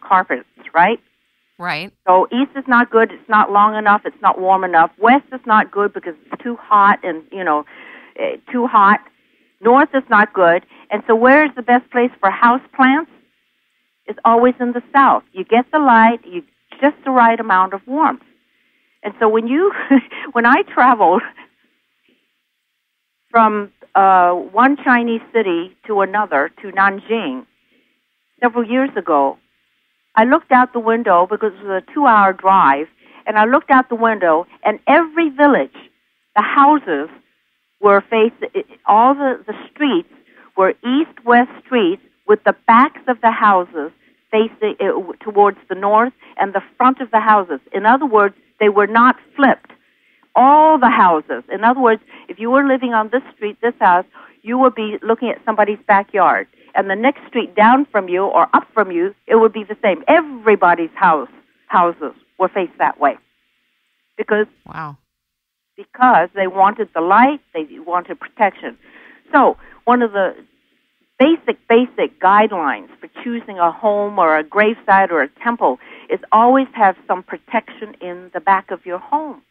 carpets, right? Right. So east is not good. It's not long enough. It's not warm enough. West is not good because it's too hot and, too hot. North is not good. And so where is the best place for house plants? It's always in the south. You get the light, just the right amount of warmth. And so when I traveled from one Chinese city to another, to Nanjing, several years ago, I looked out the window because it was a 2-hour drive, and I looked out the window, and every village, the houses were all the streets were east-west streets with the backs of the houses facing towards the north and the front of the houses. In other words, they were not flipped. All the houses. In other words, if you were living on this street, this house, you would be looking at somebody's backyard. And the next street down from you or up from you, it would be the same. Everybody's houses were faced that way. Because they wanted the light, they wanted protection. So one of the basic guidelines for choosing a home or a gravesite or a temple is always have some protection in the back of your home.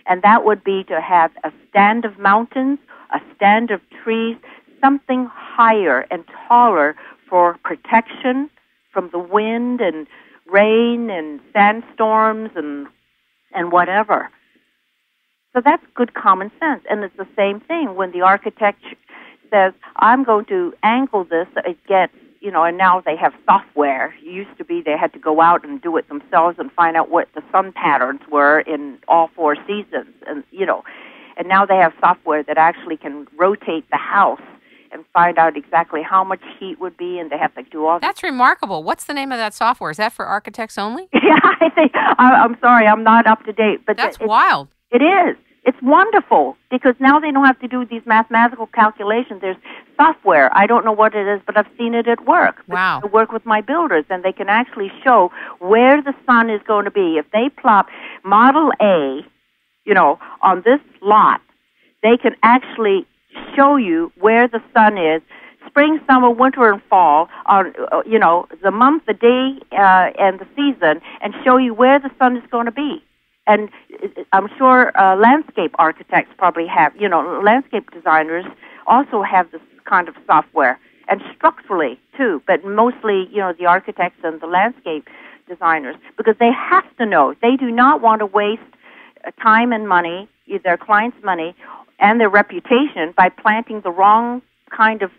And that would be to have a stand of mountains, a stand of trees, something higher and taller for protection from the wind and rain and sandstorms and whatever. So that's good common sense. And it's the same thing when the architect says, I'm going to angle this so it gets, and now they have software. It used to be they had to go out and do it themselves and find out what the sun patterns were in all 4 seasons. And now they have software that actually can rotate the house and find out exactly how much heat would be, and they have to do all that. That's remarkable. What's the name of that software? Is that for architects only? Yeah, I'm sorry, I'm not up to date. But that's wild. It is. It's wonderful because now they don't have to do these mathematical calculations. There's software. I don't know what it is, but I've seen it at work. Wow. I work with my builders, and they can actually show where the sun is going to be. If they plop Model A, on this lot, they can actually show you where the sun is, spring, summer, winter, and fall, on the month, the day, and the season, and show you where the sun is going to be. And I'm sure landscape architects probably have, landscape designers also have this kind of software, and structurally too, but mostly, the architects and the landscape designers, because they have to know. They do not want to waste time and money, their clients' money, and their reputation by planting the wrong kind of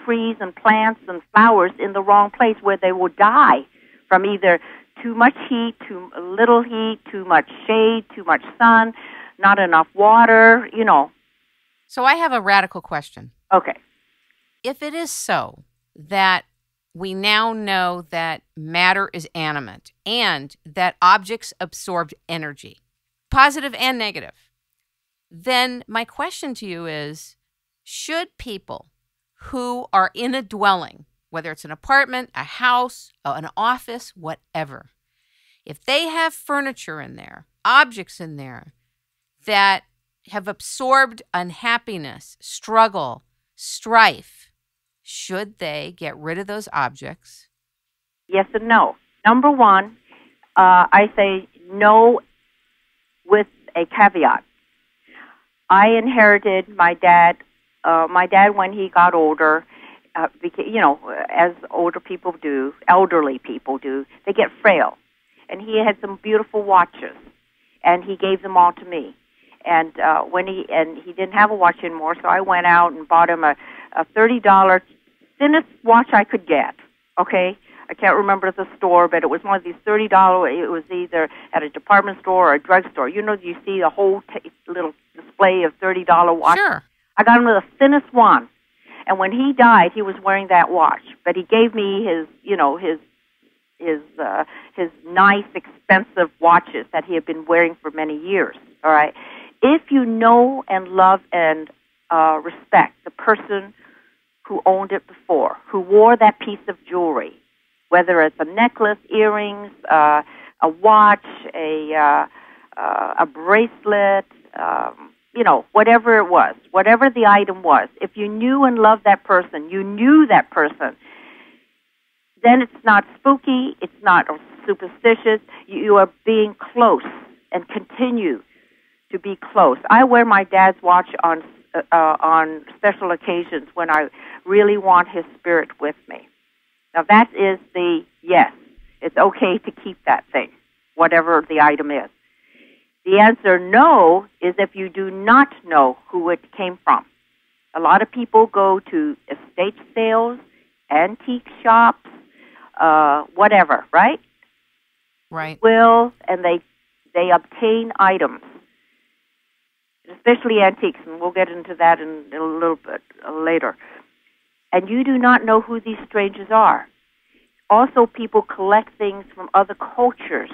trees and plants and flowers in the wrong place where they will die from either too much heat, too little heat, too much shade, too much sun, not enough water, So I have a radical question. Okay. If it is so that we now know that matter is animate and that objects absorb energy, positive and negative, then my question to you is, should people who are in a dwelling, whether it's an apartment, a house, an office, whatever, if they have furniture in there, objects in there that have absorbed unhappiness, struggle, strife, should they get rid of those objects? Yes and no. Number one, I say no with a caveat. I inherited my dad. My dad, when he got older, as older people do, elderly people do, they get frail. And he had some beautiful watches, and he gave them all to me. And he didn't have a watch anymore, so I went out and bought him a $30 thinnest watch I could get. Okay, I can't remember the store, but it was one of these $30. It was either at a department store or a drugstore. You see a whole little display of $30 watches. Sure. I got him the thinnest one, and when he died, he was wearing that watch. But he gave me his nice, expensive watches that he had been wearing for many years. All right. If you know and love and respect the person who owned it before, who wore that piece of jewelry, whether it's a necklace, earrings, a watch, a bracelet, whatever it was, whatever the item was, if you knew and loved that person, you knew that person, then it's not spooky, it's not superstitious. You are being close and continue to be close. I wear my dad's watch on special occasions when I really want his spirit with me. Now that is the yes. It's okay to keep that thing, whatever the item is. The answer no is if you do not know who it came from. A lot of people go to estate sales, antique shops, whatever, right? Right. And they obtain items, especially antiques, and we'll get into that in a little bit later. And you do not know who these strangers are. Also, people collect things from other cultures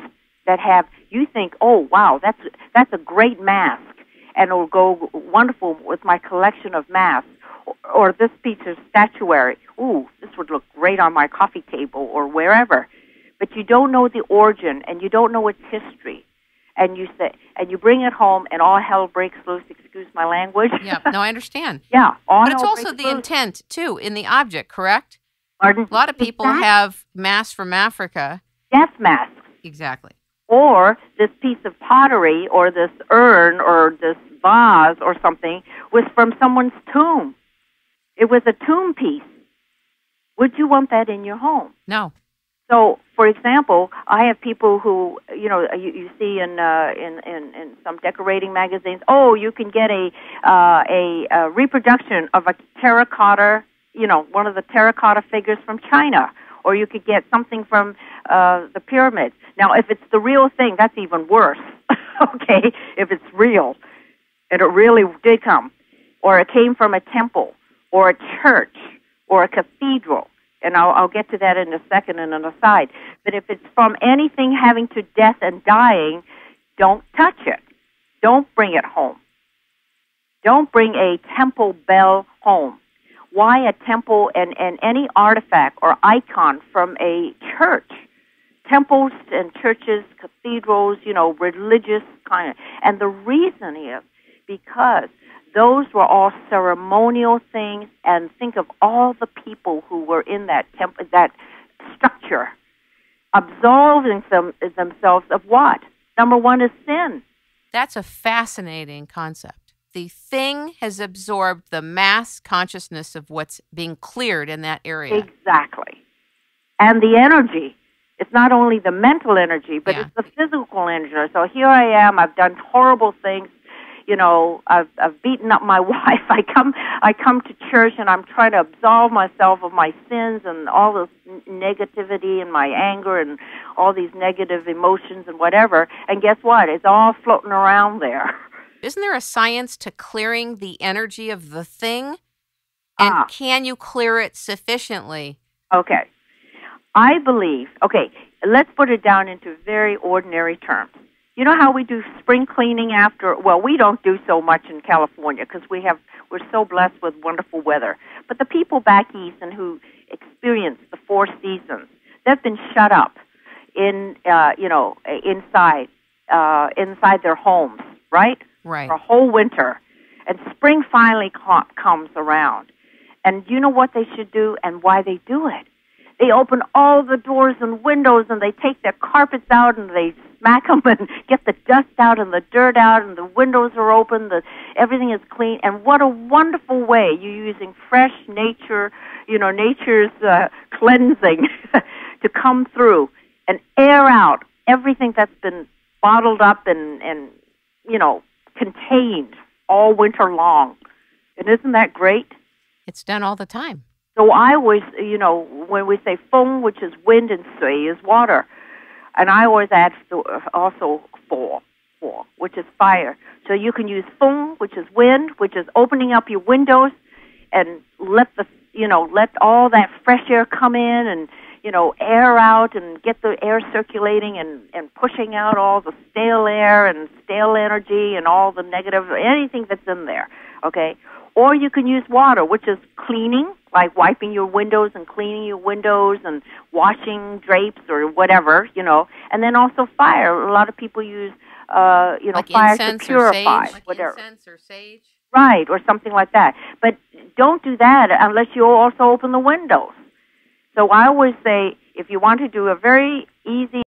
that have, you think, oh, wow, that's a great mask, and it'll go wonderful with my collection of masks. Or this piece of statuary, ooh, this would look great on my coffee table or wherever. But you don't know the origin, and you don't know its history. And you bring it home, and all hell breaks loose. Excuse my language. Yeah, no, I understand. Yeah, but it's also the intent too in the object, correct? Pardon? A lot of people have masks from Africa. Death masks. Exactly. Or this piece of pottery, or this urn, or this vase, or something was from someone's tomb. It was a tomb piece. Would you want that in your home? No. So, for example, I have people who, you see in some decorating magazines, oh, you can get a reproduction of a terracotta, one of the terracotta figures from China, or you could get something from the pyramids. Now, if it's the real thing, that's even worse, okay, if it's real, and it really did come, or it came from a temple, or a church, or a cathedral. And I'll get to that in a second in an aside. But if it's from anything having to death and dying, don't touch it. Don't bring it home. Don't bring a temple bell home. Why a temple and any artifact or icon from a church? Temples and churches, cathedrals, religious kind of. And the reason is because those were all ceremonial things, and think of all the people who were in that that structure, absolving themselves of what? Number one is sin. That's a fascinating concept. The thing has absorbed the mass consciousness of what's being cleared in that area. Exactly. And the energy. It's not only the mental energy, but it's the physical energy. So here I am, I've done horrible things. I've beaten up my wife. I come to church and I'm trying to absolve myself of my sins and all this negativity and my anger and all these negative emotions and whatever. And guess what? It's all floating around there. Isn't there a science to clearing the energy of the thing? And can you clear it sufficiently? Okay. I believe, let's put it down into very ordinary terms. You know how we do spring cleaning after? Well, we don't do so much in California because we're so blessed with wonderful weather. But the people back east and who experience the 4 seasons, they've been shut up inside their homes, right? Right. For a whole winter, and spring finally comes around. And you know what they should do and why they do it? They open all the doors and windows, and they take their carpets out, and they smack them and get the dust out and the dirt out, and the windows are open, everything is clean. And what a wonderful way you're using fresh nature, nature's cleansing to come through and air out everything that's been bottled up and contained all winter long. And isn't that great? It's done all the time. So I always, when we say Feng, which is wind, and Shui is water, and I always add also Fo, which is fire. So you can use Feng, which is wind, which is opening up your windows and let all that fresh air come in and, air out and get the air circulating and pushing out all the stale air and stale energy and all the negative, anything that's in there, okay? Or you can use water, which is cleaning, like wiping your windows and cleaning your windows and washing drapes or whatever, And then also fire. A lot of people use, like fire to purify. Incense or sage? Right, or something like that. But don't do that unless you also open the windows. So I always say, if you want to do a very easy